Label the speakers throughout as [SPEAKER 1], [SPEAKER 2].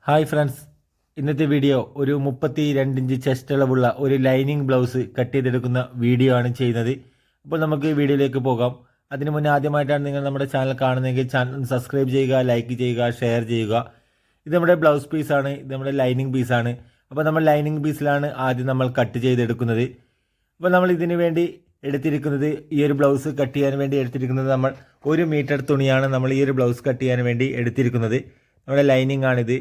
[SPEAKER 1] Hi friends, ഇന്നത്തെ video ഒരു 32 inch chest അളവുള്ള ഒരു ലൈനിങ് ബ്ലൗസ് കട്ട് ചെയ്തെടുക്കുന്ന വീഡിയോ ആണ് ചെയ്യുന്നത്. അപ്പോൾ നമുക്ക് വീഡിയോയിലേക്ക് പോകാം. അതിനു മുന്നേ ആദ്യമായിട്ടാണ് നിങ്ങൾ നമ്മുടെ ചാനൽ കാണുന്നതെങ്കിൽ ചാനൽ സബ്സ്ക്രൈബ് ചെയ്യുക, ലൈക്ക് ചെയ്യുക, ഷെയർ ചെയ്യുക. ഇത് നമ്മുടെ ബ്ലൗസ് പീസാണ്, ഇത് നമ്മുടെ ലൈനിങ് പീസാണ്. അപ്പോൾ നമ്മൾ ലൈനിങ് പീസിലാണ് ആദ്യം നമ്മൾ കട്ട് ചെയ്തെടുക്കുന്നത്. അപ്പോൾ നമ്മൾ ഇതിനു വേണ്ടി എടുത്തിരിക്കുന്നത്, ഈ ഒരു ബ്ലൗസ് കട്ട് ചെയ്യാൻ വേണ്ടി എടുത്തിരിക്കുന്നത് നമ്മൾ 1 മീറ്റർ തുണിയാണ് നമ്മൾ ഈ ഒരു ബ്ലൗസ് കട്ട് ചെയ്യാൻ വേണ്ടി എടുത്തിരിക്കുന്നത്. നമ്മുടെ ലൈനിങ് ആണിത്.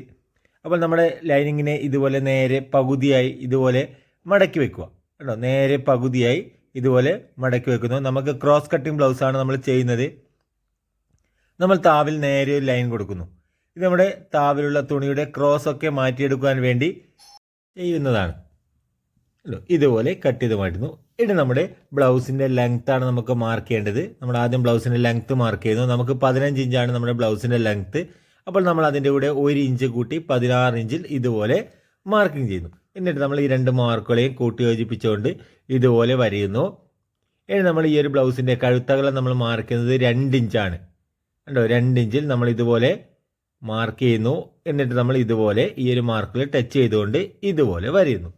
[SPEAKER 1] അപ്പോൾ നമ്മുടെ ലൈനിങ്ങിനെ ഇതുപോലെ നേരെ പകുതിയായി ഇതുപോലെ മടക്കി വെക്കുക കേട്ടോ. നേരെ പകുതിയായി ഇതുപോലെ മടക്കി വെക്കുന്നു. നമുക്ക് ക്രോസ് കട്ടിങ് ബ്ലൗസാണ് നമ്മൾ ചെയ്യുന്നത്. നമ്മൾ താവിൽ നേരെ ഒരു ലൈൻ കൊടുക്കുന്നു. ഇത് നമ്മുടെ താവിലുള്ള തുണിയുടെ ക്രോസ് ഒക്കെ മാറ്റിയെടുക്കാൻ വേണ്ടി ചെയ്യുന്നതാണ്. ഇതുപോലെ കട്ട് ചെയ്ത് മാറ്റുന്നു. ഇനി നമ്മുടെ ബ്ലൗസിൻ്റെ ലെങ്ത്താണ് നമുക്ക് മാർക്ക് ചെയ്യേണ്ടത്. നമ്മൾ ആദ്യം ബ്ലൗസിൻ്റെ ലെങ്ത്ത് മാർക്ക് ചെയ്യുന്നു. നമുക്ക് 15 ഇഞ്ചാണ് നമ്മുടെ ബ്ലൗസിൻ്റെ ലെങ്ത്ത്. അപ്പോൾ നമ്മൾ അതിൻ്റെ കൂടെ 1 ഇഞ്ച് കൂട്ടി 16 ഇഞ്ചിൽ ഇതുപോലെ മാർക്കിംഗ് ചെയ്യുന്നു. എന്നിട്ട് നമ്മൾ ഈ 2 മാർക്കുകളെയും കൂട്ടി യോജിപ്പിച്ചുകൊണ്ട് ഇതുപോലെ വരയുന്നു. ഇനി നമ്മൾ ഈ ഒരു ബ്ലൗസിൻ്റെ കഴുത്തകലം നമ്മൾ മാർക്ക് ചെയ്യുന്നത് 2 ഇഞ്ചാണ് കണ്ടോ. 2 ഇഞ്ചിൽ നമ്മൾ ഇതുപോലെ മാർക്ക് ചെയ്യുന്നു. എന്നിട്ട് നമ്മൾ ഇതുപോലെ ഈ ഒരു മാർക്കിൽ ടച്ച് ചെയ്തുകൊണ്ട് ഇതുപോലെ വരയുന്നു.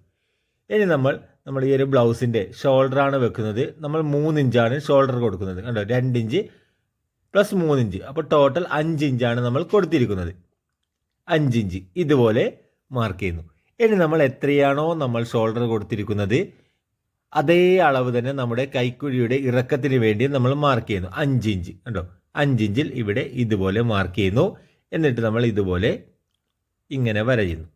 [SPEAKER 1] ഇനി നമ്മൾ ഈ ഒരു ബ്ലൗസിൻ്റെ ഷോൾഡറാണ് വെക്കുന്നത്. നമ്മൾ 3 ഇഞ്ചാണ് ഷോൾഡർ കൊടുക്കുന്നത് കണ്ടോ. 2 ഇഞ്ച് പ്ലസ് 3 ഇഞ്ച്, അപ്പോൾ ടോട്ടൽ 5 ഇഞ്ചാണ് നമ്മൾ കൊടുത്തിരിക്കുന്നത്. 5 ഇഞ്ച് ഇതുപോലെ മാർക്ക് ചെയ്യുന്നു. ഇനി നമ്മൾ എത്രയാണോ നമ്മൾ ഷോൾഡർ കൊടുത്തിരിക്കുന്നത് അതേ അളവ് തന്നെ നമ്മുടെ കൈക്കുഴിയുടെ ഇറക്കത്തിന് വേണ്ടി നമ്മൾ മാർക്ക് ചെയ്യുന്നു. 5 ഇഞ്ച് കണ്ടോ. 5 ഇഞ്ചിൽ ഇവിടെ ഇതുപോലെ മാർക്ക് ചെയ്യുന്നു. എന്നിട്ട് നമ്മൾ ഇതുപോലെ ഇങ്ങനെ വരയുന്നു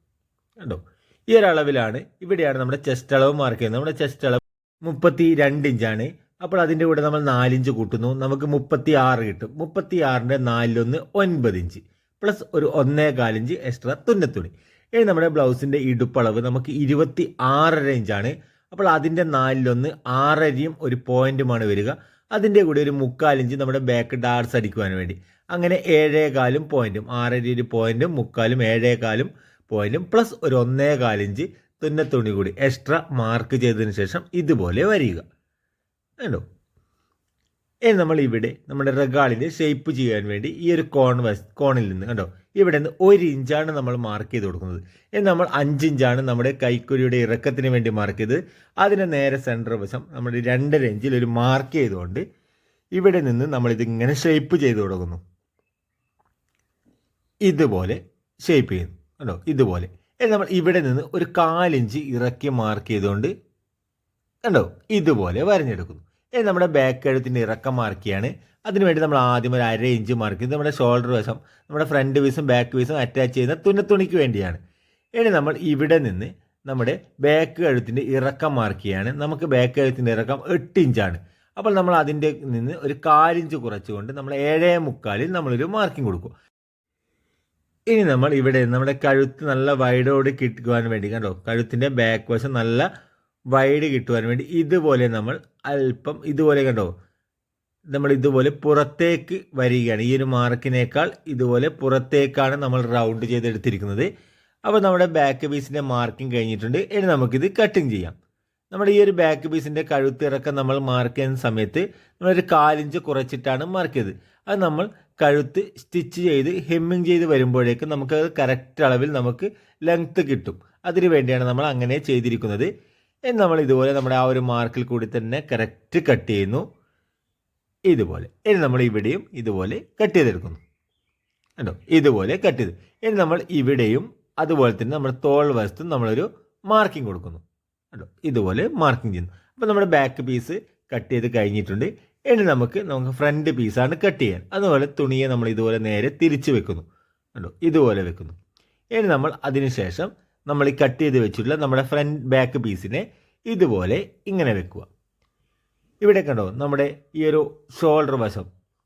[SPEAKER 1] കണ്ടോ. ഈ ഒരളവിലാണ് ഇവിടെയാണ് നമ്മുടെ ചെസ്റ്റ് അളവ് മാർക്ക് ചെയ്യുന്നത്. നമ്മുടെ ചെസ്റ്റ് അളവ് 32 ഇഞ്ചാണ്. അപ്പോൾ അതിൻ്റെ കൂടെ നമ്മൾ 4 ഇഞ്ച് കൂട്ടുന്നു. നമുക്ക് 36 കിട്ടും. 36ൻ്റെ 4 9 ഇഞ്ച് പ്ലസ് ഒരു 1.25 ഇഞ്ച് എക്സ്ട്രാ തുന്നത്തുണി. ഇനി നമ്മുടെ ബ്ലൗസിൻ്റെ ഇടുപ്പളവ് നമുക്ക് 26.5 ഇഞ്ചാണ്. അപ്പോൾ അതിൻ്റെ 4 6.5യും ഒരു പോയിൻറ്റുമാണ് വരിക. അതിൻ്റെ കൂടെ ഒരു 3/4 ഇഞ്ച് നമ്മുടെ ബാക്ക് ഡാർട്സ് അടിക്കുവാൻ വേണ്ടി. അങ്ങനെ 7.25 പോയിൻറ്റും 6.5 ഒരു പോയിൻറ്റും 3/4 7.25 പോയിൻറ്റും പ്ലസ് ഒരു 1.25 ഇഞ്ച് തുന്നത്തുണി കൂടി എക്സ്ട്രാ മാർക്ക് ചെയ്തതിന് ശേഷം ഇതുപോലെ വരിക കണ്ടോ. ഇനി നമ്മൾ ഇവിടെ നമ്മുടെ റെഗാളിൻ്റെ ഷേപ്പ് ചെയ്യാൻ വേണ്ടി ഈ ഒരു കോണിൽ നിന്ന് കണ്ടോ, ഇവിടെ നിന്ന് 1 ഇഞ്ചാണ് നമ്മൾ മാർക്ക് ചെയ്ത് കൊടുക്കുന്നത്. ഇനി നമ്മൾ 5 ഇഞ്ചാണ് നമ്മുടെ കൈക്കുഴിയുടെ ഇറക്കത്തിന് വേണ്ടി മാർക്ക് ചെയ്ത്. അതിന് നേരെ സെൻറ്റർ വശം നമ്മുടെ 2.5 ഇഞ്ചിൽ ഒരു മാർക്ക് ചെയ്തുകൊണ്ട് ഇവിടെ നിന്ന് നമ്മളിതിങ്ങനെ ഷേപ്പ് ചെയ്ത് കൊടുക്കുന്നു. ഇതുപോലെ ഷേപ്പ് ചെയ്യുന്നു കണ്ടോ. ഇതുപോലെ ഇനി നമ്മൾ ഇവിടെ നിന്ന് ഒരു 1/4 ഇഞ്ച് ഇറക്കി മാർക്ക് ചെയ്തുകൊണ്ട് കണ്ടോ ഇതുപോലെ വരഞ്ഞെടുക്കുന്നു. ഇനി നമ്മുടെ ബാക്ക് കഴുത്തിൻ്റെ ഇറക്കം മാർക്ക് ചെയ്യാണ്. അതിനുവേണ്ടി നമ്മൾ ആദ്യം ഒരു 1/2 ഇഞ്ച് മാർക്ക് ചെയ്ത് നമ്മുടെ ഷോൾഡർ വശം നമ്മുടെ ഫ്രണ്ട് പീസും ബാക്ക് പീസും അറ്റാച്ച് ചെയ്യുന്ന തുന്നത്തുണിക്ക് വേണ്ടിയാണ്. ഇനി നമ്മൾ ഇവിടെ നിന്ന് നമ്മുടെ ബാക്ക് കഴുത്തിൻ്റെ ഇറക്കം മാർക്ക് ചെയ്യാണ്. നമുക്ക് ബാക്ക് കഴുത്തിൻ്റെ ഇറക്കം 8 ഇഞ്ചാണ്. അപ്പോൾ നമ്മൾ അതിൻ്റെ നിന്ന് ഒരു 1/4 ഇഞ്ച് കുറച്ചുകൊണ്ട് നമ്മൾ 7.25 നമ്മളൊരു മാർക്കിംഗ് കൊടുക്കും. ഇനി നമ്മൾ ഇവിടെ നമ്മുടെ കഴുത്ത് നല്ല വൈഡോട് കിട്ടുവാൻ വേണ്ടി കണ്ടോ, കഴുത്തിൻ്റെ ബാക്ക് വശം നല്ല വൈഡ് കിട്ടുവാൻ വേണ്ടി ഇതുപോലെ നമ്മൾ അല്പം ഇതുപോലെ കണ്ടോ, നമ്മൾ ഇതുപോലെ പുറത്തേക്ക് വരികയാണ്. ഈ ഒരു മാർക്കിനേക്കാൾ ഇതുപോലെ പുറത്തേക്കാണ് നമ്മൾ റൗണ്ട് ചെയ്തെടുത്തിരിക്കുന്നത്. അപ്പോൾ നമ്മുടെ ബാക്ക് പീസിൻ്റെ മാർക്കിംഗ് കഴിഞ്ഞിട്ടുണ്ട്. ഇനി നമുക്കിത് കട്ടിങ് ചെയ്യാം. നമ്മുടെ ഈ ഒരു ബാക്ക് പീസിൻ്റെ കഴുത്തിറക്കം നമ്മൾ മാർക്ക് ചെയ്യുന്ന സമയത്ത് നമ്മളൊരു 1/4 ഇഞ്ച് കുറച്ചിട്ടാണ് മാർക്ക് ചെയ്തത്. അത് നമ്മൾ കഴുത്ത് സ്റ്റിച്ച് ചെയ്ത് ഹെമ്മിങ് ചെയ്ത് വരുമ്പോഴേക്കും നമുക്കത് കറക്റ്റ് അളവിൽ നമുക്ക് ലെങ്ത്ത് കിട്ടും. അതിനു വേണ്ടിയാണ് നമ്മൾ അങ്ങനെ ചെയ്തിരിക്കുന്നത്. ഇനി നമ്മൾ ഇതുപോലെ നമ്മുടെ ആ ഒരു മാർക്കിൽ കൂടി തന്നെ കറക്റ്റ് കട്ട് ചെയ്യുന്നു ഇതുപോലെ. ഇനി നമ്മൾ ഇവിടെയും ഇതുപോലെ കട്ട് ചെയ്തെടുക്കുന്നു കണ്ടോ. ഇതുപോലെ കട്ട് ചെയ്ത് ഇനി നമ്മൾ ഇവിടെയും അതുപോലെ തന്നെ നമ്മുടെ തോൾ വശത്തും നമ്മളൊരു മാർക്കിംഗ് കൊടുക്കുന്നു കണ്ടോ. ഇതുപോലെ മാർക്കിംഗ് ചെയ്യുന്നു. അപ്പോൾ നമ്മുടെ ബാക്ക് പീസ് കട്ട് ചെയ്ത് കഴിഞ്ഞിട്ടുണ്ട്. ഇനി നമുക്ക് ഫ്രണ്ട് പീസാണ് കട്ട് ചെയ്യാൻ. അതുപോലെ തുണിയെ നമ്മൾ ഇതുപോലെ നേരെ തിരിച്ച് വെക്കുന്നു കണ്ടോ. ഇതുപോലെ വെക്കുന്നു. ഇനി നമ്മൾ അതിനുശേഷം നമ്മൾ ഈ കട്ട് ചെയ്ത് വെച്ചിട്ടുള്ള നമ്മുടെ ഫ്രണ്ട് ബാക്ക് പീസിനെ ഇതുപോലെ ഇങ്ങനെ വെക്കുക. ഇവിടെ കണ്ടോ നമ്മുടെ ഈ ഒരു ഷോൾഡർ വശം,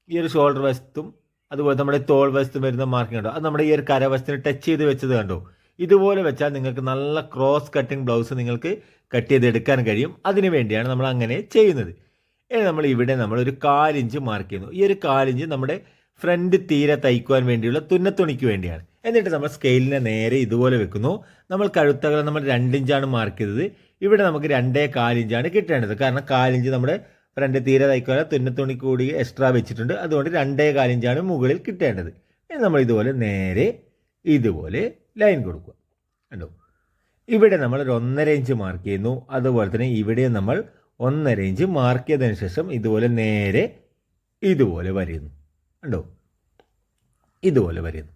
[SPEAKER 1] ഈ ഒരു ഷോൾഡർ വശത്തും അതുപോലെ നമ്മുടെ തോൾ വശത്തും വരുന്ന മാർക്കിംഗ് കണ്ടോ. അത് നമ്മുടെ ഈ ഒരു കരവശത്തിന് ടച്ച് ചെയ്ത് വെച്ചത് കണ്ടോ. ഇതുപോലെ വെച്ചാൽ നിങ്ങൾക്ക് നല്ല ക്രോസ് കട്ടിങ് ബ്ലൗസ് നിങ്ങൾക്ക് കട്ട് ചെയ്തെടുക്കാൻ കഴിയും. അതിനു വേണ്ടിയാണ് നമ്മൾ അങ്ങനെ ചെയ്യുന്നത്. ഇനി നമ്മൾ ഇവിടെ നമ്മളൊരു 1/4 ഇഞ്ച് മാർക്ക് ചെയ്യുന്നു. ഈ ഒരു 1/4 ഇഞ്ച് നമ്മുടെ ഫ്രണ്ട് തീരെ തയ്ക്കുവാൻ വേണ്ടിയുള്ള തുന്നത്തുണിക്ക് വേണ്ടിയാണ്. എന്നിട്ട് നമ്മൾ സ്കെയിലിനെ നേരെ ഇതുപോലെ വെക്കുന്നു. നമ്മൾ കഴുത്തകലം നമ്മൾ 2 ഇഞ്ചാണ് മാർക്ക് ചെയ്തത്. ഇവിടെ നമുക്ക് 2.25 ഇഞ്ചാണ് കിട്ടേണ്ടത്. കാരണം 1/4 ഇഞ്ച് നമ്മുടെ ഫ്രണ്ട് തീരെ തയ്ക്കുവാൻ തുന്നത്തുണി കൂടി എക്സ്ട്രാ വെച്ചിട്ടുണ്ട്. അതുകൊണ്ട് 2.25 ഇഞ്ചാണ് മുകളിൽ കിട്ടേണ്ടത്. ഇനി നമ്മൾ ഇതുപോലെ നേരെ ഇതുപോലെ ലൈൻ കൊടുക്കുക. കണ്ടോ, ഇവിടെ നമ്മൾ ഒരു 1.5 ഇഞ്ച് മാർക്ക് ചെയ്യുന്നു. അതുപോലെ തന്നെ ഇവിടെ നമ്മൾ 1.5 ഇഞ്ച് മാർക്ക് ചെയ്തതിന് ശേഷം ഇതുപോലെ നേരെ ഇതുപോലെ വരയുന്നു. കണ്ടോ, ഇതുപോലെ വരയുന്നു.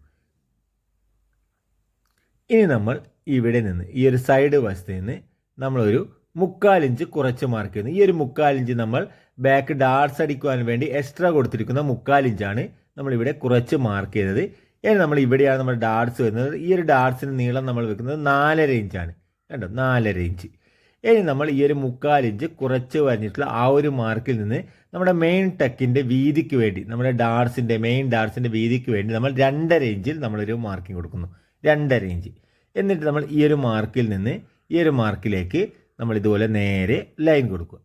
[SPEAKER 1] ഇനി നമ്മൾ ഇവിടെ നിന്ന് ഈ ഒരു സൈഡ് വശത്ത് നിന്ന് നമ്മളൊരു 3/4 ഇഞ്ച് കുറച്ച് മാർക്ക് ചെയ്യുന്നു. ഈ ഒരു 3/4 ഇഞ്ച് നമ്മൾ ബാക്ക് ഡാർട്സ് അടിക്കുവാൻ വേണ്ടി എക്സ്ട്രാ കൊടുത്തിരിക്കുന്ന 3/4 ഇഞ്ചാണ് നമ്മളിവിടെ കുറച്ച് മാർക്ക് ചെയ്തത്. ഇനി നമ്മൾ ഇവിടെയാണ് നമ്മൾ ഡാർട്സ് വരുന്നത്. ഈ ഒരു ഡാർട്സിന് നീളം നമ്മൾ വെക്കുന്നത് 4.5 ഇഞ്ചാണ്. കണ്ടോ, 4.5 ഇഞ്ച്. ഇനി നമ്മൾ ഈ ഒരു 3/4 ഇഞ്ച് കുറച്ച് വരഞ്ഞിട്ടുള്ള ആ ഒരു മാർക്കിൽ നിന്ന് നമ്മുടെ മെയിൻ ടെക്കിൻ്റെ വീതിക്ക് വേണ്ടി, നമ്മുടെ മെയിൻ ഡാർട്സിൻ്റെ വീതിക്ക് വേണ്ടി നമ്മൾ 2.5 ഇഞ്ചിൽ നമ്മളൊരു മാർക്കിംഗ് കൊടുക്കുന്നു. 2.5 ഇഞ്ച്. എന്നിട്ട് നമ്മൾ ഈ ഒരു മാർക്കിൽ നിന്ന് ഈ ഒരു മാർക്കിലേക്ക് നമ്മൾ ഇതുപോലെ നേരെ ലൈൻ കൊടുക്കുക.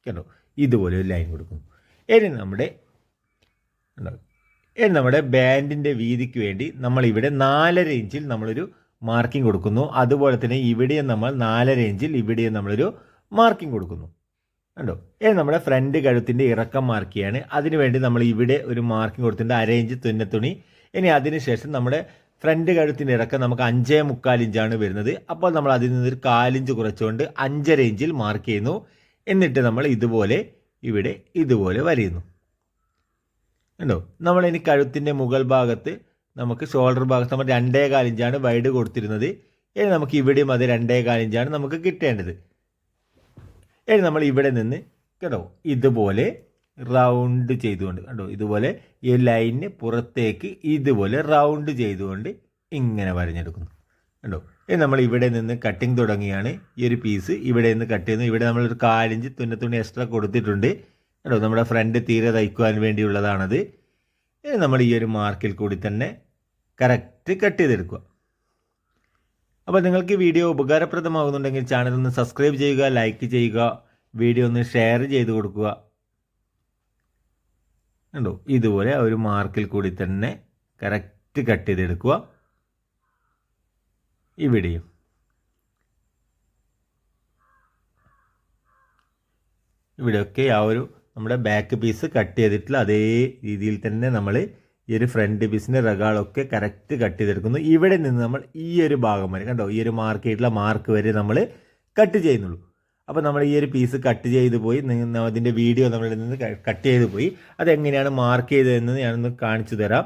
[SPEAKER 1] കണ്ടോ, ഇതുപോലെ ഒരു ലൈൻ കൊടുക്കുന്നു. ഇനി നമ്മുടെ ബാൻഡിൻ്റെ വീതിക്ക് വേണ്ടി നമ്മളിവിടെ 4.5 ഇഞ്ചിൽ നമ്മളൊരു മാർക്കിംഗ് കൊടുക്കുന്നു. അതുപോലെ തന്നെ ഇവിടെയും നമ്മൾ 4.5 ഇഞ്ചിൽ ഇവിടെയും നമ്മളൊരു മാർക്കിംഗ് കൊടുക്കുന്നു. കണ്ടോ, ഇനി നമ്മുടെ ഫ്രണ്ട് കഴുത്തിൻ്റെ ഇറക്കം മാർക്ക് ചെയ്യാണ്. അതിനുവേണ്ടി നമ്മൾ ഇവിടെ ഒരു മാർക്കിംഗ് കൊടുത്തിട്ടുണ്ട്, 1/2 ഇഞ്ച് തുന്നത്തുണി. ഇനി അതിനുശേഷം നമ്മുടെ ഫ്രണ്ട് കഴുത്തിൻ്റെ ഇറക്കം നമുക്ക് 5.25 ഇഞ്ചാണ് വരുന്നത്. അപ്പോൾ നമ്മൾ അതിൽ നിന്നൊരു 1/4 ഇഞ്ച് കുറച്ചുകൊണ്ട് 5.5 ഇഞ്ചിൽ മാർക്ക് ചെയ്യുന്നു. എന്നിട്ട് നമ്മൾ ഇതുപോലെ ഇവിടെ ഇതുപോലെ വരയുന്നു. കണ്ടോ, നമ്മളിനി കഴുത്തിൻ്റെ മുകൾ ഭാഗത്ത് നമുക്ക് ഷോൾഡർ ഭാഗത്ത് നമ്മൾ 2.25 ഇഞ്ചാണ് വൈഡ് കൊടുത്തിരുന്നത്. ഇനി നമുക്ക് ഇവിടെയും അത് 2.25 ഇഞ്ചാണ് നമുക്ക് കിട്ടേണ്ടത്. ഇനി നമ്മൾ ഇവിടെ നിന്ന് കേട്ടോ ഇതുപോലെ റൗണ്ട് ചെയ്തുകൊണ്ട്, കണ്ടോ ഇതുപോലെ ഈ ലൈനിന് പുറത്തേക്ക് ഇതുപോലെ റൗണ്ട് ചെയ്തുകൊണ്ട് ഇങ്ങനെ വരഞ്ഞെടുക്കുന്നു. കണ്ടോ, ഇനി നമ്മൾ ഇവിടെ നിന്ന് കട്ടിങ് തുടങ്ങിയാണ്. ഈ ഒരു പീസ് ഇവിടെ നിന്ന് കട്ട് ചെയ്യുന്നു. ഇവിടെ നമ്മളൊരു 1/4 ഇഞ്ച് തുന്നത്തുണി എക്സ്ട്രാ കൊടുത്തിട്ടുണ്ട്. കേട്ടോ, നമ്മുടെ ഫ്രണ്ട് തീരെ തയ്ക്കുവാൻ വേണ്ടിയുള്ളതാണത്. ഇനി നമ്മൾ ഈ ഒരു മാർക്കിൽ കൂടി തന്നെ കറക്റ്റ് കട്ട് ചെയ്തെടുക്കുക. അപ്പോൾ നിങ്ങൾക്ക് വീഡിയോ ഉപകാരപ്രദമാകുന്നുണ്ടെങ്കിൽ ചാനൽ ഒന്ന് സബ്സ്ക്രൈബ് ചെയ്യുക, ലൈക്ക് ചെയ്യുക, വീഡിയോ ഒന്ന് ഷെയർ ചെയ്ത് കൊടുക്കുക. കണ്ടോ, ഇതുപോലെ ഒരു മാർക്കിൽ കൂടി തന്നെ കറക്റ്റ് കട്ട് ചെയ്തെടുക്കുക. ഇവിടെയും ഇവിടെയൊക്കെ ആ ഒരു നമ്മുടെ ബാക്ക് പീസ് കട്ട് ചെയ്തിട്ടുള്ള അതേ രീതിയിൽ തന്നെ നമ്മൾ ഈ ഒരു ഫ്രണ്ട് പീസിൻ്റെ റഗാളൊക്കെ കറക്റ്റ് കട്ട് ചെയ്തെടുക്കുന്നു. ഇവിടെ നിന്ന് നമ്മൾ ഈ ഒരു ഭാഗം വരെ, കണ്ടോ ഈ ഒരു മാർക്ക് ചെയ്തിട്ടുള്ള മാർക്ക് വരെ നമ്മൾ കട്ട് ചെയ്യുന്നുള്ളൂ. അപ്പോൾ നമ്മൾ ഈ ഒരു പീസ് കട്ട് ചെയ്ത് പോയി, അതിൻ്റെ വീഡിയോ നമ്മളിൽ നിന്ന് കട്ട് ചെയ്ത് പോയി. അതെങ്ങനെയാണ് മാർക്ക് ചെയ്തതെന്ന് ഞാനൊന്ന് കാണിച്ചു തരാം.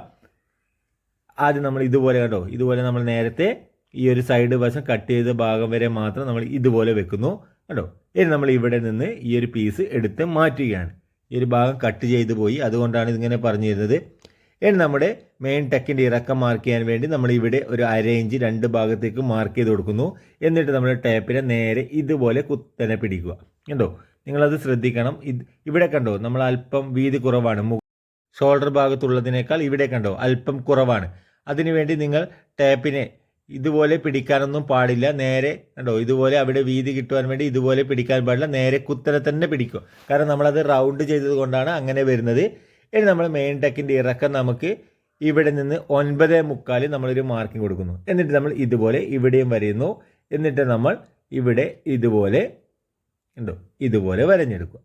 [SPEAKER 1] ആദ്യം നമ്മൾ ഇതുപോലെ, കണ്ടോ ഇതുപോലെ നമ്മൾ നേരത്തെ ഈ ഒരു സൈഡ് വശം കട്ട് ചെയ്ത ഭാഗം വരെ മാത്രം നമ്മൾ ഇതുപോലെ വെക്കുന്നു. കണ്ടോ, ഇനി നമ്മൾ ഇവിടെ നിന്ന് ഈ ഒരു പീസ് എടുത്ത് മാറ്റുകയാണ്. ഈ ഒരു ഭാഗം കട്ട് ചെയ്ത് പോയി, അതുകൊണ്ടാണ് ഇതിങ്ങനെ പറഞ്ഞു തരുന്നത്. ഇനി നമ്മുടെ മെയിൻ ടെക്കിൻ്റെ ഇറക്കം മാർക്ക് ചെയ്യാൻ വേണ്ടി നമ്മൾ ഇവിടെ ഒരു 1/2 ഇഞ്ച് 2 ഭാഗത്തേക്ക് മാർക്ക് ചെയ്ത് കൊടുക്കുന്നു. എന്നിട്ട് നമ്മൾ ടേപ്പിനെ നേരെ ഇതുപോലെ കുത്തനെ പിടിക്കുക. കണ്ടോ, നിങ്ങളത് ശ്രദ്ധിക്കണം. ഇവിടെ കണ്ടോ നമ്മൾ അല്പം വീതി കുറവാണ്, ഷോൾഡർ ഭാഗത്തുള്ളതിനേക്കാൾ ഇവിടെ കണ്ടോ അല്പം കുറവാണ്. അതിനുവേണ്ടി നിങ്ങൾ ടേപ്പിനെ ഇതുപോലെ പിടിക്കാനൊന്നും പാടില്ല. നേരെ കണ്ടോ ഇതുപോലെ അവിടെ വീതി കിട്ടുവാൻ വേണ്ടി ഇതുപോലെ പിടിക്കാൻ പാടില്ല, നേരെ കുത്തനെ തന്നെ പിടിക്കുക. കാരണം നമ്മളത് റൗണ്ട് ചെയ്തത് കൊണ്ടാണ് അങ്ങനെ വരുന്നത്. ഇനി നമ്മൾ മെയിൻ ടെക്കിൻ്റെ ഇറക്കം നമുക്ക് ഇവിടെ നിന്ന് 9.25 നമ്മളൊരു മാർക്കിംഗ് കൊടുക്കുന്നു. എന്നിട്ട് നമ്മൾ ഇതുപോലെ ഇവിടെയും വരയുന്നു. എന്നിട്ട് നമ്മൾ ഇവിടെ ഇതുപോലെ കണ്ടോ ഇതുപോലെ വരഞ്ഞെടുക്കുക.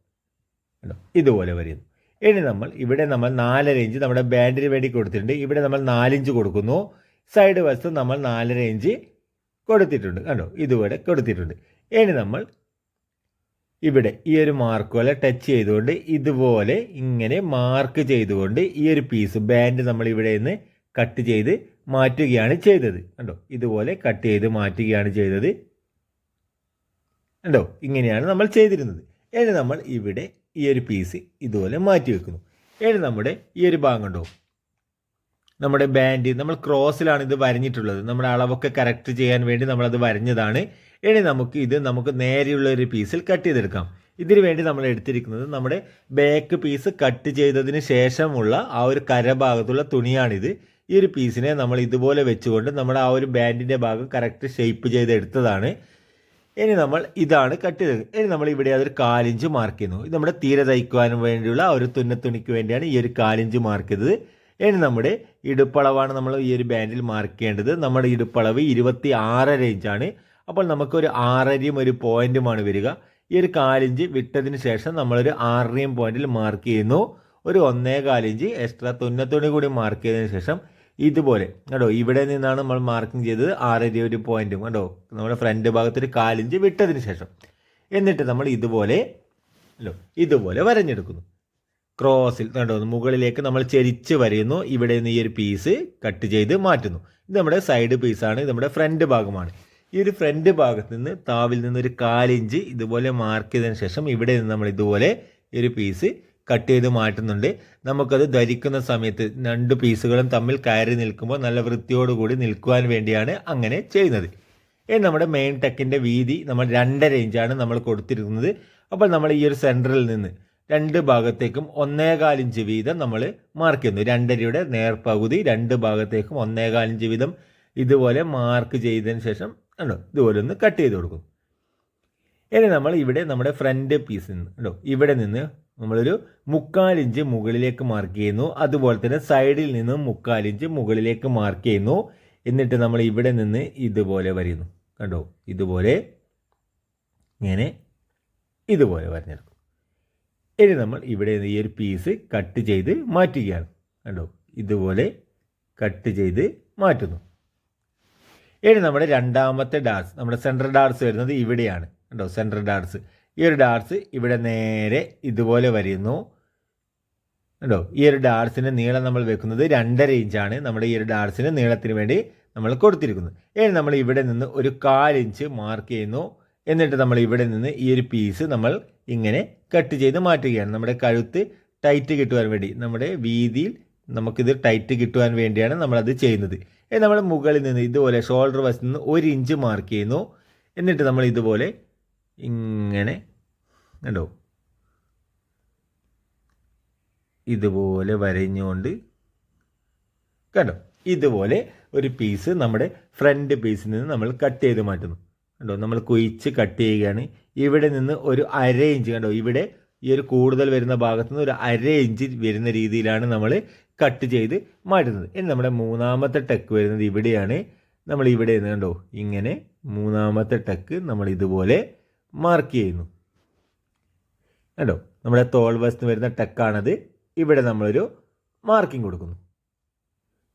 [SPEAKER 1] കണ്ടോ, ഇതുപോലെ വരയുന്നു. ഇനി നമ്മൾ ഇവിടെ നമ്മൾ 4.5 ഇഞ്ച് നമ്മുടെ ബാൻഡിന് വേണ്ടി കൊടുത്തിട്ടുണ്ട്. ഇവിടെ നമ്മൾ 4 ഇഞ്ച് കൊടുക്കുന്നു. സൈഡ് വശത്ത് നമ്മൾ 4.5 ഇഞ്ച് കൊടുത്തിട്ടുണ്ട്. കണ്ടോ, ഇതുപോലെ കൊടുത്തിട്ടുണ്ട്. ഇനി നമ്മൾ ഇവിടെ ഈ ഒരു മാർക്കുകളെ ടച്ച് ചെയ്തുകൊണ്ട് ഇതുപോലെ ഇങ്ങനെ മാർക്ക് ചെയ്തുകൊണ്ട് ഈ ഒരു പീസ് ബാൻഡ് നമ്മൾ ഇവിടെ നിന്ന് കട്ട് ചെയ്ത് മാറ്റുകയാണ് ചെയ്തത്. കണ്ടോ, ഇതുപോലെ കട്ട് ചെയ്ത് മാറ്റുകയാണ് ചെയ്തത്. കണ്ടോ, ഇങ്ങനെയാണ് നമ്മൾ ചെയ്തിരുന്നത്. ഇനി നമ്മൾ ഇവിടെ ഈ ഒരു പീസ് ഇതുപോലെ മാറ്റി വെക്കുന്നു. ഇനി നമ്മുടെ ഈ ഒരു ഭാഗം കണ്ടോ, നമ്മുടെ ബാൻഡ് നമ്മൾ ക്രോസിലാണ് ഇത് വരഞ്ഞിട്ടുള്ളത്. നമ്മുടെ അളവൊക്കെ കറക്റ്റ് ചെയ്യാൻ വേണ്ടി നമ്മളത് വരഞ്ഞതാണ്. ഇനി നമുക്ക് നേരെയുള്ള ഒരു പീസിൽ കട്ട് ചെയ്തെടുക്കാം. ഇതിനു വേണ്ടി നമ്മൾ എടുത്തിരിക്കുന്നത് നമ്മുടെ ബാക്ക് പീസ് കട്ട് ചെയ്തതിന് ശേഷമുള്ള ആ ഒരു കരഭാഗത്തുള്ള തുണിയാണിത്. ഈ ഒരു പീസിനെ നമ്മൾ ഇതുപോലെ വെച്ചുകൊണ്ട് നമ്മുടെ ആ ഒരു ബാൻഡിൻ്റെ ഭാഗം കറക്റ്റ് ഷേപ്പ് ചെയ്തെടുത്തതാണ്. ഇനി നമ്മൾ ഇതാണ് കട്ട് ചെയ്തത്. ഇനി നമ്മൾ ഇവിടെ അതൊരു 1/4 ഇഞ്ച് മാർക്ക് ചെയ്യുന്നു. ഇത് നമ്മുടെ തീരെ തയ്ക്കുവാനും വേണ്ടിയുള്ള ആ ഒരു തുന്നത്തുണിക്ക് വേണ്ടിയാണ് ഈ ഒരു 1/4 ഇഞ്ച് മാർക്ക് ചെയ്തത്. ഇനി നമ്മുടെ ഇടുപ്പളവാണ് നമ്മൾ ഈ ഒരു ബാൻഡിൽ മാർക്ക് ചെയ്യേണ്ടത്. നമ്മുടെ ഇടുപ്പളവ് 26.5 ഇഞ്ചാണ്. അപ്പോൾ നമുക്കൊരു 6.5 ഒരു പോയിൻറ്റുമാണ് വരിക. ഈ ഒരു 1/4 ഇഞ്ച് വിട്ടതിന് ശേഷം നമ്മളൊരു 6.5 പോയിൻറ്റിൽ മാർക്ക് ചെയ്യുന്നു. ഒരു 1.25 ഇഞ്ച് എക്സ്ട്രാ തുന്നത്തുണി കൂടി മാർക്ക് ചെയ്തതിന് ശേഷം ഇതുപോലെ കേട്ടോ. ഇവിടെ നിന്നാണ് നമ്മൾ മാർക്കിംഗ് ചെയ്തത് 6 ഒരു പോയിന്റും കേട്ടോ നമ്മുടെ ഫ്രണ്ട് ഭാഗത്ത് ഒരു 1/4 ഇഞ്ച് വിട്ടതിന് ശേഷം. എന്നിട്ട് നമ്മൾ ഇതുപോലെ വരഞ്ഞെടുക്കുന്നു. ക്രോസിൽ കേട്ടോ മുകളിലേക്ക് നമ്മൾ ചെരിച്ച് വരയുന്നു. ഇവിടെ നിന്ന് ഈ ഒരു പീസ് കട്ട് ചെയ്ത് മാറ്റുന്നു. ഇത് നമ്മുടെ സൈഡ് പീസാണ്, ഇത് നമ്മുടെ ഫ്രണ്ട് ഭാഗമാണ്. ഈ ഒരു ഫ്രണ്ട് ഭാഗത്ത് നിന്ന് താവിൽ നിന്ന് ഒരു 1/4 ഇഞ്ച് ഇതുപോലെ മാർക്ക് ചെയ്തതിന് ശേഷം ഇവിടെ നിന്ന് നമ്മൾ ഇതുപോലെ ഈ ഒരു പീസ് കട്ട് ചെയ്ത് മാറ്റുന്നുണ്ട്. നമുക്കത് ധരിക്കുന്ന സമയത്ത് 2 പീസുകളും തമ്മിൽ കയറി നിൽക്കുമ്പോൾ നല്ല വൃത്തിയോടുകൂടി നിൽക്കുവാൻ വേണ്ടിയാണ് അങ്ങനെ ചെയ്യുന്നത്. നമ്മുടെ മെയിൻ ടെക്കിൻ്റെ വീതി നമ്മൾ 2.5 ഇഞ്ചാണ് നമ്മൾ കൊടുത്തിരിക്കുന്നത്. അപ്പോൾ നമ്മൾ ഈ ഒരു സെൻറ്ററിൽ നിന്ന് 2 ഭാഗത്തേക്കും 1.25 ഇഞ്ച് വീതം നമ്മൾ മാർക്ക് ചെയ്യുന്നു. 2.5യുടെ നേർപകുതി 2 ഭാഗത്തേക്കും 1.25 ഇഞ്ച് വീതം ഇതുപോലെ മാർക്ക് ചെയ്തതിന് ശേഷം ഇതുപോലെ ഒന്ന് കട്ട് ചെയ്ത് കൊടുക്കും. ഇനി നമ്മൾ ഇവിടെ നമ്മുടെ ഫ്രണ്ട് പീസിൽ നിന്ന് ഇവിടെ നിന്ന് നമ്മളൊരു 1/4 ഇഞ്ച് മുകളിലേക്ക് മാർക്ക് ചെയ്യുന്നു. അതുപോലെ തന്നെ സൈഡിൽ നിന്നും 1/4 ഇഞ്ച് മുകളിലേക്ക് മാർക്ക് ചെയ്യുന്നു. എന്നിട്ട് നമ്മൾ ഇവിടെ നിന്ന് ഇതുപോലെ വരയുന്നു. കണ്ടോ, ഇതുപോലെ ഇങ്ങനെ ഇതുപോലെ വരഞ്ഞെടുക്കും. ഇനി നമ്മൾ ഇവിടെ ഈ ഒരു പീസ് കട്ട് ചെയ്ത് മാറ്റുകയാണ്. കണ്ടോ, ഇതുപോലെ കട്ട് ചെയ്ത് മാറ്റുന്നു. ഇനി നമ്മുടെ രണ്ടാമത്തെ ഡാർട്സ്, നമ്മുടെ സെൻട്രൽ ഡാർട്സ് വരുന്നത് ഇവിടെയാണ്. കണ്ടോ, സെൻട്രൽ ഡാർട്സ്. ഈ ഒരു ഡാർട്സ് ഇവിടെ നേരെ ഇതുപോലെ വരുന്നു. കണ്ടോ, ഈ ഒരു ഡാർട്സിൻ്റെ നീളം നമ്മൾ വെക്കുന്നത് 2.5 ഇഞ്ചാണ്. നമ്മുടെ ഈ ഒരു ഡാർട്സിന് നീളത്തിന് വേണ്ടി നമ്മൾ കൊടുത്തിരിക്കുന്നത്. ഇനി നമ്മൾ ഇവിടെ നിന്ന് ഒരു 1/4 ഇഞ്ച് മാർക്ക് ചെയ്യുന്നു. എന്നിട്ട് നമ്മൾ ഇവിടെ നിന്ന് ഈ ഒരു പീസ് നമ്മൾ ഇങ്ങനെ കട്ട് ചെയ്ത് മാറ്റുകയാണ്. നമ്മുടെ കഴുത്ത് ടൈറ്റ് കിട്ടുവാൻ വേണ്ടി, നമ്മുടെ വീതിയിൽ നമുക്കിത് ടൈറ്റ് കിട്ടുവാൻ വേണ്ടിയാണ് നമ്മളത് ചെയ്യുന്നത്. നമ്മൾ മുകളിൽ നിന്ന് ഇതുപോലെ ഷോൾഡർ വശത്ത് നിന്ന് 1 ഇഞ്ച് മാർക്ക് ചെയ്യുന്നു. എന്നിട്ട് നമ്മൾ ഇതുപോലെ ഇങ്ങനെ കണ്ടോ ഇതുപോലെ വരഞ്ഞുകൊണ്ട് കണ്ടോ ഇതുപോലെ ഒരു പീസ് നമ്മുടെ ഫ്രണ്ട് പീസിൽ നിന്ന് നമ്മൾ കട്ട് ചെയ്ത് മാറ്റുന്നു. കണ്ടോ, നമ്മൾ കുഴിച്ച് കട്ട് ചെയ്യുകയാണ്. ഇവിടെ നിന്ന് ഒരു 1/2 ഇഞ്ച് കണ്ടോ, ഇവിടെ ഈ ഒരു കൂടുതൽ വരുന്ന ഭാഗത്തു നിന്ന് ഒരു 1/2 ഇഞ്ച് വരുന്ന രീതിയിലാണ് നമ്മൾ കട്ട് ചെയ്ത് മാറ്റുന്നത്. ഇനി നമ്മുടെ മൂന്നാമത്തെ ടെക്ക് വരുന്നത് ഇവിടെയാണ്. നമ്മൾ ഇവിടെ നിന്ന് കണ്ടോ ഇങ്ങനെ മൂന്നാമത്തെ ടെക്ക് നമ്മൾ ഇതുപോലെ മാർക്ക് ചെയ്യുന്നു. കണ്ടോ, നമ്മുടെ തോൾ വശത്ത് വരുന്ന ടെക്കാണത്. ഇവിടെ നമ്മളൊരു മാർക്കിംഗ് കൊടുക്കുന്നു.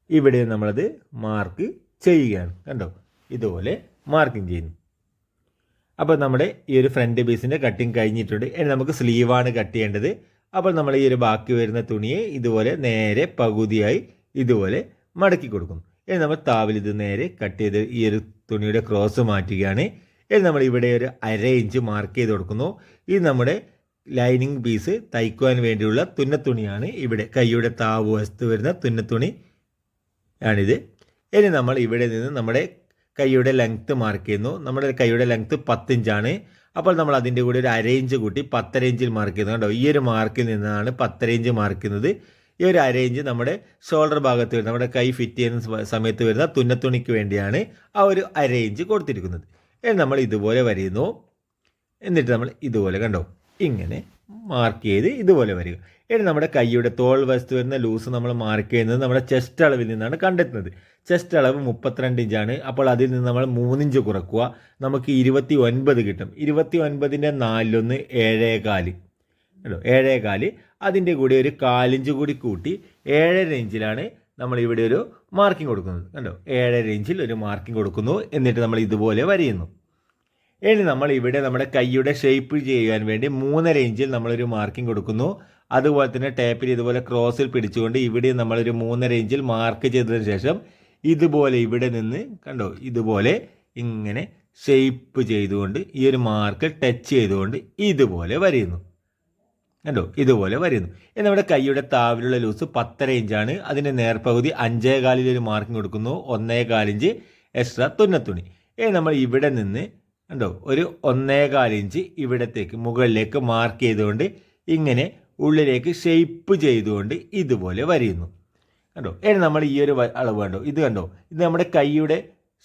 [SPEAKER 1] ഇവിടെ നമ്മളത് മാർക്ക് ചെയ്യുകയാണ്. കണ്ടോ, ഇതുപോലെ മാർക്കിംഗ് ചെയ്യുന്നു. അപ്പോൾ നമ്മുടെ ഈ ഒരു ഫ്രണ്ട് പീസിൻ്റെ കട്ടിങ് കഴിഞ്ഞിട്ടുണ്ട്. ഇനി നമുക്ക് സ്ലീവാണ് കട്ട് ചെയ്യേണ്ടത്. അപ്പോൾ നമ്മൾ ഈ ഒരു ബാക്കി വരുന്ന തുണിയെ ഇതുപോലെ നേരെ പകുതിയായി ഇതുപോലെ മടക്കി കൊടുക്കുന്നു. ഇനി നമ്മൾ താവിൽ ഇത് നേരെ കട്ട് ചെയ്ത് ഈ ഒരു തുണിയുടെ ക്രോസ് മാറ്റുകയാണ്. ഇനി നമ്മൾ ഇവിടെ ഒരു 1/2 ഇഞ്ച് മാർക്ക് ചെയ്ത് കൊടുക്കുന്നു. ഇത് നമ്മുടെ ലൈനിങ് പീസ് തയ്ക്കുവാൻ വേണ്ടിയുള്ള തുന്നത്തുണിയാണ്. ഇവിടെ കൈയുടെ താവ് വശത്ത് വരുന്ന തുന്നത്തുണി ആണിത്. ഇനി നമ്മൾ ഇവിടെ നിന്ന് നമ്മുടെ കൈയുടെ ലെങ്ത്ത് മാർക്ക് ചെയ്യുന്നു. നമ്മുടെ കൈയുടെ ലെങ്ത്ത് 10 ഇഞ്ചാണ്. അപ്പോൾ നമ്മൾ അതിൻ്റെ കൂടെ ഒരു 1/2 ഇഞ്ച് കൂട്ടി 10.5 ഇഞ്ചിൽ മാർക്ക് ചെയ്യുന്നു. കണ്ടോ, ഈ ഒരു മാർക്കിൽ നിന്നാണ് 10.5 ഇഞ്ച് മാർക്ക് ചെയ്യുന്നത്. ഈ ഒരു 1/2 ഇഞ്ച് നമ്മുടെ ഷോൾഡർ ഭാഗത്ത് വരുന്ന നമ്മുടെ കൈ ഫിറ്റ് ചെയ്യുന്ന സമയത്ത് വരുന്ന തുന്നത്തുണിക്ക് വേണ്ടിയാണ് ആ ഒരു 1/2 ഇഞ്ച് കൊടുത്തിരിക്കുന്നത്. ഇനി നമ്മൾ ഇതുപോലെ വരയുന്നു. എന്നിട്ട് നമ്മൾ ഇതുപോലെ കണ്ടോ ഇങ്ങനെ മാർക്ക് ചെയ്ത് ഇതുപോലെ വരിക. ഇനി നമ്മുടെ കൈയുടെ തോൾ വശത്ത് വരുന്ന ലൂസ് നമ്മൾ മാർക്ക് ചെയ്യുന്നത് നമ്മുടെ ചെസ്റ്റ് അളവിൽ നിന്നാണ് കണ്ടെത്തുന്നത്. ചെസ്റ്റ് അളവ് 32 ഇഞ്ചാണ്. അപ്പോൾ അതിൽ നിന്ന് നമ്മൾ 3 ഇഞ്ച് കുറക്കുക. നമുക്ക് 29 കിട്ടും. 29ൻ്റെ 4 7.25 കേട്ടോ, 7.25. അതിൻ്റെ കൂടെ ഒരു 1/4 ഇഞ്ച് കൂടി കൂട്ടി 7.5 ഇഞ്ചിലാണ് നമ്മൾ ഇവിടെ ഒരു മാർക്കിംഗ് കൊടുക്കുന്നത്. കണ്ടോ, 7.5 ഇഞ്ചിൽ ഒരു മാർക്കിംഗ് കൊടുക്കുന്നു. എന്നിട്ട് നമ്മൾ ഇതുപോലെ വരയുന്നു. ഇനി നമ്മൾ ഇവിടെ നമ്മുടെ കൈയുടെ ഷേപ്പ് ചെയ്യാൻ വേണ്ടി 3.5 ഇഞ്ചിൽ നമ്മളൊരു മാർക്കിംഗ് കൊടുക്കുന്നു. അതുപോലെ തന്നെ ടേപ്പിൽ ഇതുപോലെ ക്രോസിൽ പിടിച്ചുകൊണ്ട് ഇവിടെ നമ്മളൊരു 3.5 ഇഞ്ചിൽ മാർക്ക് ചെയ്തതിന് ശേഷം ഇതുപോലെ ഇവിടെ നിന്ന് കണ്ടോ ഇതുപോലെ ഇങ്ങനെ ഷേപ്പ് ചെയ്തുകൊണ്ട് ഈ ഒരു മാർക്ക് ടച്ച് ചെയ്തുകൊണ്ട് ഇതുപോലെ വരയുന്നു. കണ്ടോ, ഇതുപോലെ വരുന്നു. ഇനി നമ്മുടെ കൈയുടെ താവിലുള്ള ലൂസ് 10.5 ഇഞ്ചാണ്. അതിൻ്റെ നേർപകുതി 5.25 ഒരു മാർക്കിംഗ് കൊടുക്കുന്നു. 1.25 ഇഞ്ച് എക്സ്ട്രാ തുന്നത്തുണി. ഇനി നമ്മൾ ഇവിടെ നിന്ന് കണ്ടോ ഒരു 1.25 ഇഞ്ച് ഇവിടത്തേക്ക് മുകളിലേക്ക് മാർക്ക് ചെയ്തുകൊണ്ട് ഇങ്ങനെ ഉള്ളിലേക്ക് ഷേപ്പ് ചെയ്തുകൊണ്ട് ഇതുപോലെ വരയുന്നു. കണ്ടോ, ഇനി നമ്മൾ ഈ ഒരു അളവ് കണ്ടോ, ഇത് കണ്ടോ, ഇത് നമ്മുടെ കൈയുടെ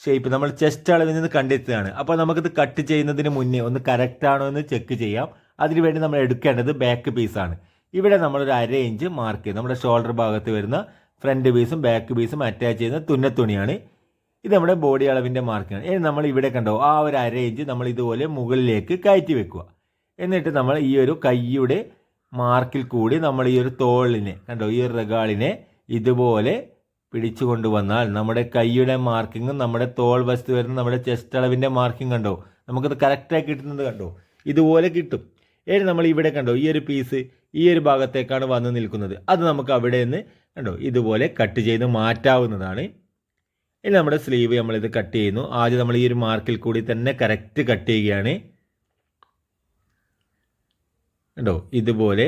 [SPEAKER 1] ഷേപ്പ് നമ്മൾ ചെസ്റ്റ് അളവിൽ നിന്ന് കണ്ടെത്തുകയാണ്. അപ്പോൾ നമുക്കിത് കട്ട് ചെയ്യുന്നതിന് മുന്നേ ഒന്ന് കറക്റ്റ് ആണോ എന്ന് ചെക്ക് ചെയ്യാം. അതിനുവേണ്ടി നമ്മൾ എടുക്കേണ്ടത് ബാക്ക് പീസാണ്. ഇവിടെ നമ്മളൊരു 1/2 ഇഞ്ച് മാർക്ക് ചെയ്ത് നമ്മുടെ ഷോൾഡർ ഭാഗത്ത് വരുന്ന ഫ്രണ്ട് പീസും ബാക്ക് പീസും അറ്റാച്ച് ചെയ്യുന്ന തുന്നത്തുണിയാണ്. ഇത് നമ്മുടെ ബോഡി അളവിൻ്റെ മാർക്കാണ്. ഇനി നമ്മൾ ഇവിടെ കണ്ടോ ആ ഒരു 1/2 ഇഞ്ച് നമ്മൾ ഇതുപോലെ മുകളിലേക്ക് കയറ്റി വെക്കുക. എന്നിട്ട് നമ്മൾ ഈ ഒരു കൈയുടെ മാർക്കിൽ കൂടി നമ്മൾ ഈ ഒരു തോളിനെ കണ്ടോ ഈ ഒരു റഗാളിനെ ഇതുപോലെ പിടിച്ചു കൊണ്ടുവന്നാൽ നമ്മുടെ കൈയുടെ മാർക്കിങ്ങും നമ്മുടെ തോൾ വശത്ത് വരുന്ന നമ്മുടെ ചെസ്റ്റ് അളവിൻ്റെ മാർക്കിംഗ് കണ്ടോ, നമുക്കത് കറക്റ്റായി കിട്ടുന്നത് കണ്ടോ, ഇതുപോലെ കിട്ടും. ഇനി നമ്മൾ ഇവിടെ കണ്ടോ ഈ ഒരു പീസ് ഈ ഒരു ഭാഗത്തേക്കാണ് വന്ന് നിൽക്കുന്നത്. അത് നമുക്ക് അവിടെ നിന്ന് കണ്ടോ ഇതുപോലെ കട്ട് ചെയ്ത് മാറ്റാവുന്നതാണ്. ഇനി നമ്മുടെ സ്ലീവ് നമ്മളിത് കട്ട് ചെയ്യുന്നു. ആദ്യം നമ്മൾ ഈ ഒരു മാർക്കിൽ കൂടി തന്നെ കറക്റ്റ് കട്ട് ചെയ്യുകയാണ്. കണ്ടോ ഇതുപോലെ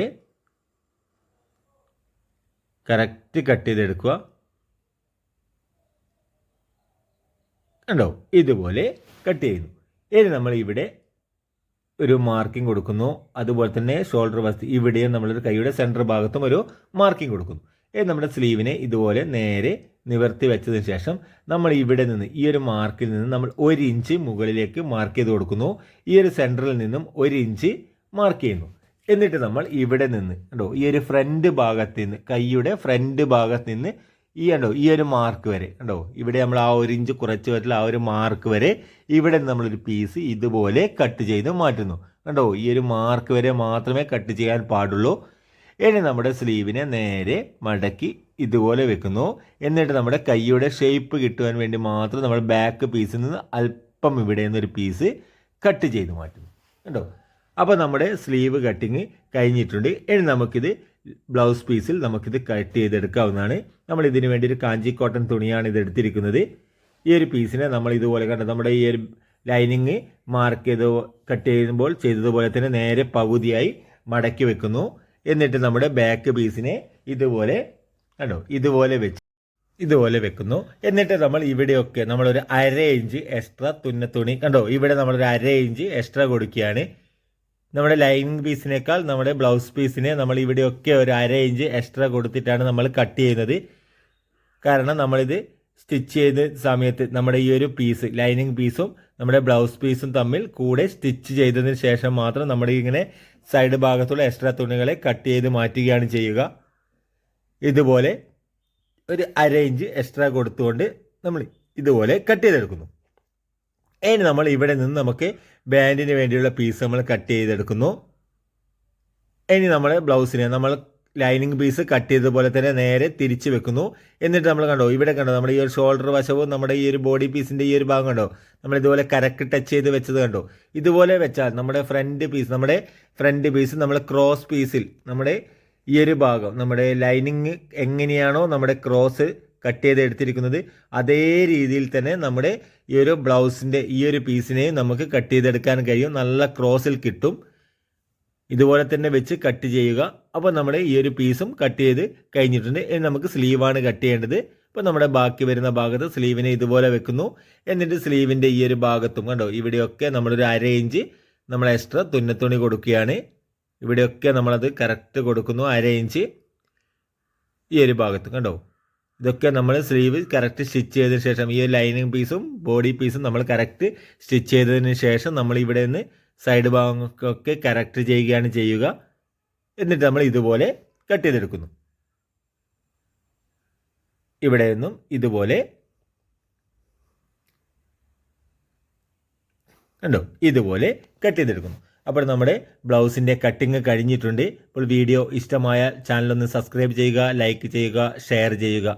[SPEAKER 1] കറക്റ്റ് കട്ട് ചെയ്തെടുക്കുക. കണ്ടോ ഇതുപോലെ കട്ട് ചെയ്യുന്നു. ഇനി നമ്മൾ ഇവിടെ ഒരു മാർക്കിംഗ് കൊടുക്കുന്നു. അതുപോലെ തന്നെ ഷോൾഡർ വശത്ത് ഇവിടെയും നമ്മളൊരു കൈയുടെ സെൻറ്റർ ഭാഗത്തും ഒരു മാർക്കിംഗ് കൊടുക്കുന്നു. ഇനി നമ്മുടെ സ്ലീവിനെ ഇതുപോലെ നേരെ നിവർത്തി വെച്ചതിന് ശേഷം നമ്മൾ ഇവിടെ നിന്ന് ഈ ഒരു മാർക്കിൽ നിന്ന് നമ്മൾ 1 ഇഞ്ച് മുകളിലേക്ക് മാർക്ക് ചെയ്ത് കൊടുക്കുന്നു. ഈ ഒരു സെൻറ്ററിൽ നിന്നും 1 ഇഞ്ച് മാർക്ക് ചെയ്യുന്നു. എന്നിട്ട് നമ്മൾ ഇവിടെ നിന്ന് കണ്ടോ ഈ ഒരു ഫ്രണ്ട് ഭാഗത്ത് നിന്ന് കൈയുടെ ഫ്രണ്ട് ഭാഗത്ത് നിന്ന് ഈ ഒരു മാർക്ക് വരെ കണ്ടോ, ഇവിടെ നമ്മൾ ആ 1 ഇഞ്ച് കുറച്ച് വരത്തില്ല, ആ ഒരു മാർക്ക് വരെ ഇവിടെ നമ്മളൊരു പീസ് ഇതുപോലെ കട്ട് ചെയ്ത് മാറ്റുന്നു. കണ്ടോ ഈ ഒരു മാർക്ക് വരെ മാത്രമേ കട്ട് ചെയ്യാൻ പാടുള്ളൂ. ഇനി നമ്മുടെ സ്ലീവിനെ നേരെ മടക്കി ഇതുപോലെ വെക്കുന്നു. എന്നിട്ട് നമ്മുടെ കൈയുടെ ഷേപ്പ് കിട്ടുവാൻ വേണ്ടി മാത്രം നമ്മൾ ബാക്ക് പീസിൽ നിന്ന് അല്പം ഇവിടെ നിന്നൊരു പീസ് കട്ട് ചെയ്ത് മാറ്റുന്നു. കണ്ടോ, അപ്പോൾ നമ്മുടെ സ്ലീവ് കട്ടിങ് കഴിഞ്ഞിട്ടുണ്ട്. ഇനി നമുക്കിത് ബ്ലൗസ് പീസിൽ നമുക്കിത് കട്ട് ചെയ്തെടുക്കാവുന്നതാണ്. നമ്മൾ ഇതിന് വേണ്ടി ഒരു കാഞ്ചി കോട്ടൺ തുണിയാണ് ഇത് എടുത്തിരിക്കുന്നത്. ഈ ഒരു പീസിനെ നമ്മൾ ഇതുപോലെ കണ്ടോ നമ്മുടെ ഈ ഒരു ലൈനിങ് മാർക്ക് ചെയ്ത് കട്ട് ചെയ്യുമ്പോൾ ചെയ്തതുപോലെ തന്നെ നേരെ പകുതിയായി മടക്കി വെക്കുന്നു. എന്നിട്ട് നമ്മുടെ ബാക്ക് പീസിനെ ഇതുപോലെ കണ്ടോ ഇതുപോലെ വെക്കുന്നു. എന്നിട്ട് നമ്മൾ ഇവിടെയൊക്കെ നമ്മളൊരു 1/2 ഇഞ്ച് എക്സ്ട്രാ തുണി കണ്ടോ, ഇവിടെ നമ്മളൊരു 1/2 ഇഞ്ച് എക്സ്ട്രാ കൊടുക്കുകയാണ്. നമ്മുടെ ലൈനിങ് പീസിനേക്കാൾ നമ്മുടെ ബ്ലൗസ് പീസിനെ നമ്മൾ ഇവിടെയൊക്കെ ഒരു 1/2 ഇഞ്ച് എക്സ്ട്രാ കൊടുത്തിട്ടാണ് നമ്മൾ കട്ട് ചെയ്യുന്നത്. കാരണം നമ്മളിത് സ്റ്റിച്ച് ചെയ്ത സമയത്ത് നമ്മുടെ ഈ ഒരു പീസ് ലൈനിങ് പീസും നമ്മുടെ ബ്ലൗസ് പീസും തമ്മിൽ കൂടെ സ്റ്റിച്ച് ചെയ്തതിന് ശേഷം മാത്രം നമ്മുടെ ഇങ്ങനെ സൈഡ് ഭാഗത്തുള്ള എക്സ്ട്രാ തുണികളെ കട്ട് ചെയ്ത് മാറ്റുകയാണ് ചെയ്യുക. ഇതുപോലെ ഒരു 1/2 ഇഞ്ച് എക്സ്ട്രാ കൊടുത്തുകൊണ്ട് നമ്മൾ ഇതുപോലെ കട്ട് ചെയ്തെടുക്കുന്നു. ഇനി നമ്മൾ ഇവിടെ നിന്ന് നമുക്ക് ബാൻഡിന് വേണ്ടിയുള്ള പീസ് നമ്മൾ കട്ട് ചെയ്തെടുക്കുന്നു. ഇനി നമ്മൾ ബ്ലൗസിനെ നമ്മൾ ലൈനിങ് പീസ് കട്ട് ചെയ്തതുപോലെ തന്നെ നേരെ തിരിച്ച് വെക്കുന്നു. എന്നിട്ട് നമ്മൾ കണ്ടോ ഇവിടെ കണ്ടോ നമ്മുടെ ഈ ഒരു ഷോൾഡർ വശവും നമ്മുടെ ഈ ഒരു ബോഡി പീസിൻ്റെ ഈ ഒരു ഭാഗം കണ്ടോ നമ്മൾ ഇതുപോലെ കറക്റ്റ് ടച്ച് ചെയ്ത് വെച്ചത് കണ്ടോ. ഇതുപോലെ വെച്ചാൽ നമ്മുടെ ഫ്രണ്ട് പീസ് നമ്മൾ ക്രോസ് പീസിൽ നമ്മുടെ ഈ ഒരു ഭാഗം നമ്മുടെ ലൈനിങ് എങ്ങനെയാണോ നമ്മുടെ ക്രോസ് കട്ട് ചെയ്ത് എടുത്തിരിക്കുന്നത് അതേ രീതിയിൽ തന്നെ നമ്മുടെ ഈ ഒരു ബ്ലൗസിൻ്റെ ഈ ഒരു പീസിനെ നമുക്ക് കട്ട് ചെയ്തെടുക്കാൻ കഴിയും. നല്ല ക്രോസിൽ കിട്ടും. ഇതുപോലെ തന്നെ വെച്ച് കട്ട് ചെയ്യുക. അപ്പോൾ നമ്മുടെ ഈ ഒരു പീസും കട്ട് ചെയ്ത് കഴിഞ്ഞിട്ടുണ്ട്. ഇനി നമുക്ക് സ്ലീവാണ് കട്ട് ചെയ്യേണ്ടത്. അപ്പോൾ നമ്മുടെ ബാക്കി വരുന്ന ഭാഗത്ത് സ്ലീവിനെ ഇതുപോലെ വെക്കുന്നു. എന്നിട്ട് സ്ലീവിൻ്റെ ഈ ഒരു ഭാഗത്തും കണ്ടോ ഇവിടെയൊക്കെ നമ്മളൊരു 1/2 ഇഞ്ച് നമ്മൾ എക്സ്ട്രാ തുന്നി കൊടുക്കുകയാണ്. ഇവിടെയൊക്കെ നമ്മളത് കറക്റ്റ് കൊടുക്കുന്നു 1/2 ഇഞ്ച് ഈ ഒരു ഭാഗത്ത് കണ്ടോ. ഇതൊക്കെ നമ്മൾ സ്ലീവ് കറക്റ്റ് സ്റ്റിച്ച് ചെയ്തതിന് ശേഷം ഈ ലൈനിങ് പീസും ബോഡി പീസും നമ്മൾ കറക്റ്റ് സ്റ്റിച്ച് ചെയ്തതിന് ശേഷം നമ്മൾ ഇവിടെ നിന്ന് സൈഡ് ഭാഗമൊക്കെ കറക്റ്റ് ചെയ്യുകയാണ് ചെയ്യുക. എന്നിട്ട് നമ്മൾ ഇതുപോലെ കട്ട് ചെയ്തെടുക്കുന്നു. ഇവിടെ നിന്നും ഇതുപോലെ കണ്ടോ ഇതുപോലെ കട്ട് ചെയ്തെടുക്കുന്നു. അപ്പോൾ നമ്മുടെ ബ്ലൗസിൻ്റെ കട്ടിങ് കഴിഞ്ഞിട്ടുണ്ട്. അപ്പോൾ വീഡിയോ ഇഷ്ടമായ ചാനലൊന്ന് സബ്സ്ക്രൈബ് ചെയ്യുക, ലൈക്ക് ചെയ്യുക, ഷെയർ ചെയ്യുക.